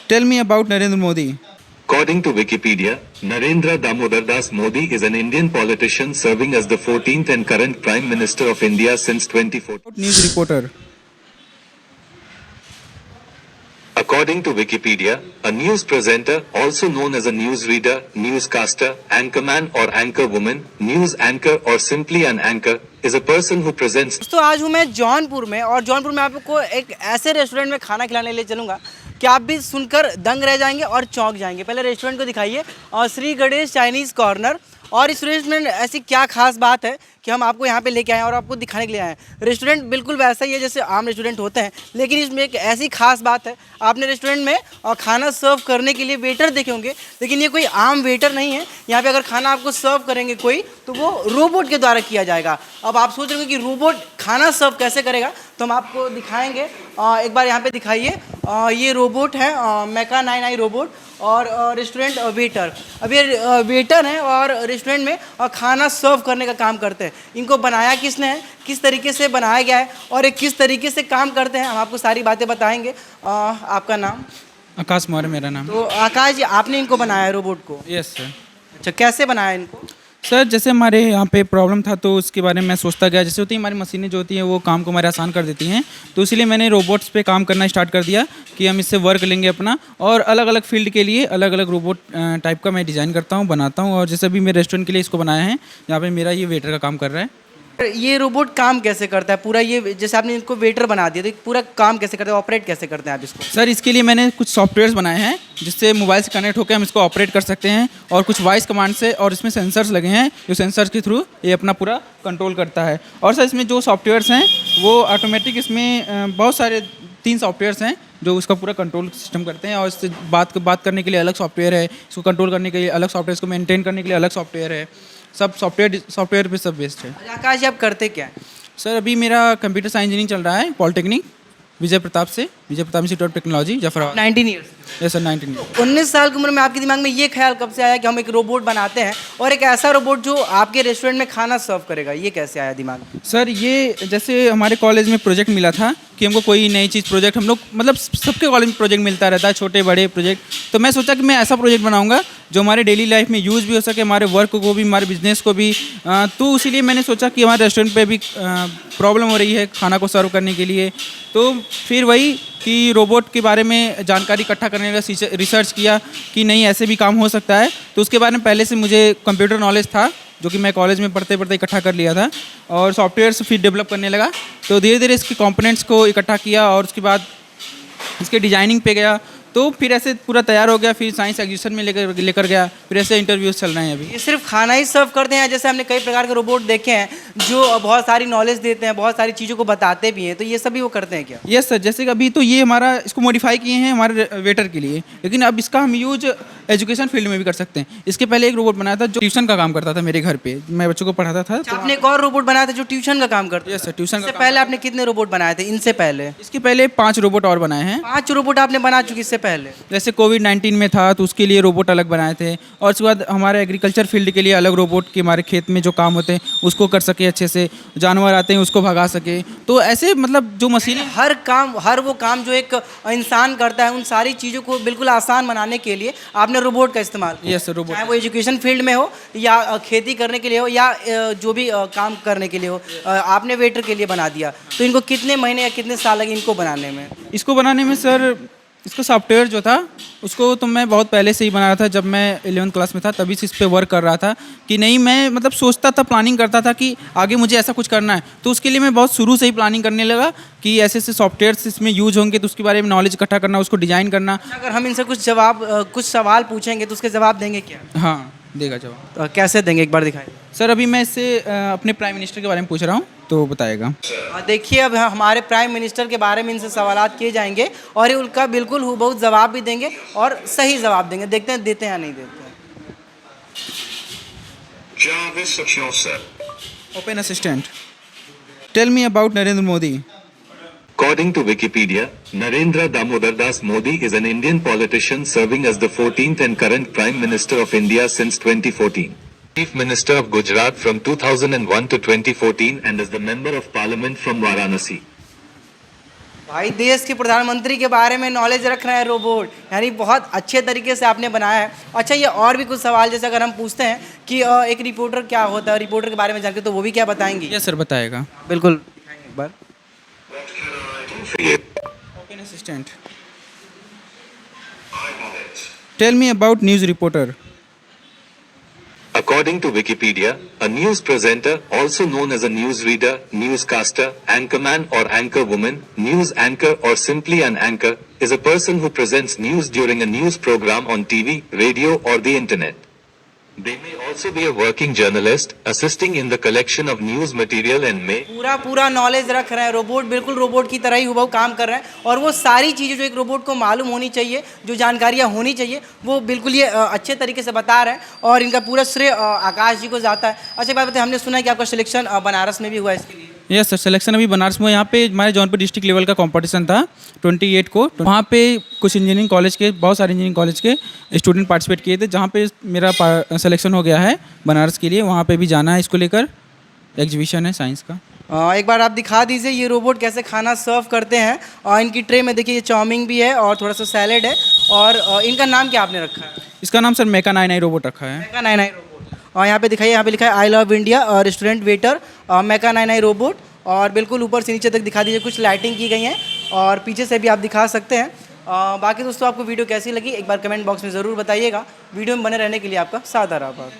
Tell me about Narendra Modi. According to Wikipedia, Narendra Damodar Das Modi is an Indian politician serving as the 14th and current Prime Minister of India since 2014. News reporter. According to Wikipedia, a news presenter, also known as a newsreader, newscaster, anchorman or anchorwoman, news anchor or simply an anchor, is a person who presents. दोस्तों आज हूँ मैं जौनपुर में और जौनपुर में आपको एक ऐसे रेस्टोरेंट में खाना खिलाने ले चलूँगा कि आप भी सुनकर दंग रह जाएंगे और चौंक जाएंगे। पहले रेस्टोरेंट को दिखाइए और श्री गणेश चाइनीज़ कॉर्नर। और इस रेस्टोरेंट में ऐसी क्या खास बात है कि हम आपको यहाँ पे लेके आए हैं और आपको दिखाने के लिए आए हैं। रेस्टोरेंट बिल्कुल वैसा ही है जैसे आम रेस्टोरेंट होते हैं, लेकिन इसमें एक ऐसी खास बात है, आपने रेस्टोरेंट में खाना सर्व करने के लिए वेटर देखे होंगे, लेकिन ये कोई आम वेटर नहीं है। यहाँ पे अगर खाना आपको सर्व करेंगे कोई, तो वो रोबोट के द्वारा किया जाएगा। अब आप सोच रहे होंगे कि रोबोट खाना सर्व कैसे करेगा, तो हम आपको दिखाएंगे। एक बार यहाँ पे दिखाइए, ये रोबोट है मेका 9i रोबोट और रेस्टोरेंट वेटर। अब ये वेटर हैं और रेस्टोरेंट में खाना सर्व करने का काम करते हैं। इनको बनाया किसने है, किस तरीके से बनाया गया है और ये किस तरीके से काम करते हैं, हम आपको सारी बातें बताएंगे। आपका नाम? आकाश मौर्य मेरा नाम। तो आकाश जी, आपने इनको बनाया है रोबोट को? Yes sir. अच्छा, कैसे बनाया इनको? सर जैसे हमारे यहाँ पे प्रॉब्लम था तो उसके बारे में मैं सोचता गया। जैसे होती है हमारी मशीनें जो होती हैं वो काम को हमारे आसान कर देती हैं, तो इसीलिए मैंने रोबोट्स पे काम करना स्टार्ट कर दिया कि हम इससे वर्क लेंगे अपना। और अलग अलग फील्ड के लिए अलग अलग रोबोट टाइप का मैं डिज़ाइन करता हूँ, बनाता हूँ। और जैसे अभी मेरे रेस्टोरेंट के लिए इसको बनाया है, यहाँ पे मेरा ये वेटर का काम कर रहा है। ये रोबोट काम कैसे करता है पूरा? ये जैसे आपने इनको वेटर बना दिया, तो पूरा काम कैसे करते हैं, ऑपरेट कैसे करते हैं आप इसको? सर इसके लिए मैंने कुछ सॉफ्टवेयर्स बनाए हैं जिससे मोबाइल से कनेक्ट होकर हम इसको ऑपरेट कर सकते हैं, और कुछ वॉइस कमांड से, और इसमें सेंसर्स लगे हैं जो सेंसर्स के थ्रू ये अपना पूरा कंट्रोल करता है। और सर इसमें जो सॉफ्टवेयर्स हैं वो ऑटोमेटिक, इसमें बहुत सारे 3 सॉफ्टवेयर्स हैं जो उसका पूरा कंट्रोल सिस्टम करते हैं। और इससे बात करने के लिए अलग सॉफ्टवेयर है, इसको कंट्रोल करने के लिए अलग सॉफ्टवेयर, इसको मेंटेन करने के लिए अलग सॉफ्टवेयर है। सब सॉफ्टवेयर पे सब बेस्ड है। आकाश जी, आप करते क्या हैं? सर अभी मेरा कंप्यूटर साइंस इंजीनियरिंग चल रहा है polytechnic Vijay Pratap institute of technology Zafarabad. 19 years? Yes sir, 19 year. 19 साल की उम्र में आपके दिमाग में ये ख्याल कब से आया कि हम एक रोबोट बनाते हैं, और एक ऐसा रोबोट जो आपके रेस्टोरेंट में खाना सर्व करेगा? ये कैसे आया दिमाग में? सर ये जैसे हमारे कॉलेज में प्रोजेक्ट मिला था कि हमको कोई नई चीज़ प्रोजेक्ट, हम लोग मतलब सबके कॉलेज में प्रोजेक्ट मिलता रहता है, छोटे बड़े प्रोजेक्ट। तो मैं सोचा कि मैं ऐसा प्रोजेक्ट बनाऊंगा जो हमारे डेली लाइफ में यूज़ भी हो सके, हमारे वर्क को भी, हमारे बिजनेस को भी। तो इसीलिए मैंने सोचा कि हमारे रेस्टोरेंट पे भी प्रॉब्लम हो रही है खाना को सर्व करने के लिए। तो फिर वही कि रोबोट के बारे में जानकारी इकट्ठा करने का रिसर्च किया कि नहीं ऐसे भी काम हो सकता है। तो उसके बारे में पहले से मुझे कंप्यूटर नॉलेज था, जो कि मैं कॉलेज में पढ़ते पढ़ते इकट्ठा कर लिया था, और सॉफ्टवेयर फिर डेवलप करने लगा। तो धीरे धीरे इसके कंपोनेंट्स को इकट्ठा किया और उसके बाद इसके डिजाइनिंग पे गया। तो फिर ऐसे पूरा तैयार हो गया, फिर साइंस एग्जीबिशन में लेकर गया, फिर ऐसे इंटरव्यूज चल रहे हैं अभी। ये सिर्फ खाना ही सर्व करते हैं? जैसे हमने कई प्रकार के रोबोट देखे हैं जो बहुत सारी नॉलेज देते हैं, बहुत सारी चीज़ों को बताते भी हैं, तो ये सभी वो करते हैं क्या? यस सर, जैसे कि अभी तो ये हमारा इसको मॉडिफाई किए हैं हमारे वेटर के लिए, लेकिन अब इसका हम यूज एजुकेशन फील्ड में भी कर सकते हैं। इसके पहले एक रोबोट बनाया था जो ट्यूशन का काम करता था मेरे घर पे, मैं बच्चों को पढ़ाता था। तो आपने एक और रोबोट बनाया था जो ट्यूशन का काम करता है? यस सर, ट्यूशन इससे पहले आपने कितने रोबोट बनाए थे इनसे पहले? इसके पहले 5 रोबोट और बनाए हैं। 5 रोबोट आपने बना चुके इससे पहले? जैसे कोविड-19 में था तो उसके लिए रोबोट अलग बनाए थे, और उसके बाद हमारे एग्रीकल्चर फील्ड के लिए अलग रोबोट कि हमारे खेत में जो काम होते हैं उसको कर सके, अच्छे से जानवर आते हैं उसको भगा सके। तो ऐसे मतलब जो मशीनें, हर वो काम जो एक इंसान करता है, उन सारी चीज़ों को बिल्कुल आसान बनाने के लिए आपने रोबोट का इस्तेमाल किया। यस सर, रोबोट, चाहे वो एजुकेशन फील्ड में हो या खेती करने के लिए हो या जो भी काम करने के लिए हो, आपने वेटर के लिए बना दिया। तो इनको कितने महीने या कितने साल लगे इनको बनाने में? इसको बनाने में सर, इसका सॉफ्टवेयर जो था उसको तो मैं बहुत पहले से ही बना रहा था। जब मैं 11th क्लास में था तभी से इस पर वर्क कर रहा था कि नहीं, मैं मतलब सोचता था, प्लानिंग करता था कि आगे मुझे ऐसा कुछ करना है। तो उसके लिए मैं बहुत शुरू से ही प्लानिंग करने लगा कि ऐसे ऐसे सॉफ्टवेयर्स इसमें यूज होंगे, तो उसके बारे में नॉलेज इकट्ठा करना, उसको डिज़ाइन करना। अगर हम इनसे कुछ सवाल पूछेंगे तो उसके जवाब देंगे क्या? हाँ, देगा जवाब। तो कैसे देंगे, एक बार दिखाइए। सर अभी मैं इससे अपने प्राइम मिनिस्टर के बारे में पूछ रहा हूँ, तो बताएगा। देखिए, अब हमारे प्राइम मिनिस्टर के बारे में इनसे सवालात किए जाएंगे और ये उनका बिल्कुल हूबहू जवाब भी देंगे और सही जवाब देंगे। देखते हैं देते हैं या नहीं देते हैं। Open assistant, tell me about Narendra Modi. According to Wikipedia, Narendra Damodar Das Modi is an Indian politician serving as the 14th and current Prime Minister of India since 2014. Chief Minister of Gujarat from 2001 to 2014 and as the Member of Parliament from Varanasi. भाई देश के प्रधानमंत्री के बारे में knowledge रख रहे हैं रोबोट, यानी बहुत अच्छे तरीके से आपने बनाया है। अच्छा, ये और भी कुछ सवाल जैसे अगर हम पूछते हैं कि एक रिपोर्टर क्या होता है, रिपोर्टर के बारे में जानते तो वो भी क्या बताएंगी? यस सर, बताएगा। बिल्कुल दिखाएंगे एक बार। Open assistant. Tell me about news reporter. According to Wikipedia, a news presenter, also known as a newsreader, newscaster, anchorman or anchor woman, news anchor or simply an anchor, is a person who presents news during a news program on TV, radio or the internet. They may also be a working journalist, assisting in the collection of news material and may पूरा knowledge रख रहे हैं robot, बिल्कुल robot की तरह ही हुबहू काम कर रहे हैं। और वो सारी चीज़ें जो एक रोबोट को मालूम होनी चाहिए, जो जानकारियाँ होनी चाहिए, वो बिल्कुल ये अच्छे तरीके से बता रहे हैं। और इनका पूरा श्रेय आकाश जी को जाता है। अच्छा, एक बात बताइए, हमने सुना है कि आपका सिलेक्शन बनारस में भी हुआ है इसके लिए? यस सर, सिलेक्शन अभी बनारस में। यहाँ पे हमारे जौनपुर डिस्ट्रिक्ट लेवल का कंपटीशन था 28 को। वहाँ पे कुछ इंजीनियरिंग कॉलेज के, बहुत सारे इंजीनियरिंग कॉलेज के स्टूडेंट पार्टिसिपेट किए थे, जहाँ पे मेरा सिलेक्शन हो गया है बनारस के लिए। वहाँ पे भी जाना है, इसको लेकर एग्जीबिशन है साइंस का। एक बार आप दिखा दीजिए ये रोबोट कैसे खाना सर्व करते हैं। और इनकी ट्रे में देखिए, ये चाउमीन भी है और थोड़ा सा सैलेड है। और इनका नाम क्या आपने रखा है? इसका नाम सर मेका 99 रोबोट रखा है। मेका 99 रोबोट। और यहाँ पे दिखाइए, यहाँ पे लिखा है आई लव इंडिया और रेस्टोरेंट वेटर मेका 99 रोबोट। और बिल्कुल ऊपर से नीचे तक दिखा दीजिए, कुछ लाइटिंग की गई है और पीछे से भी आप दिखा सकते हैं। बाकी दोस्तों, आपको वीडियो कैसी लगी एक बार कमेंट बॉक्स में ज़रूर बताइएगा। वीडियो में बने रहने के लिए आपका सादर आभार।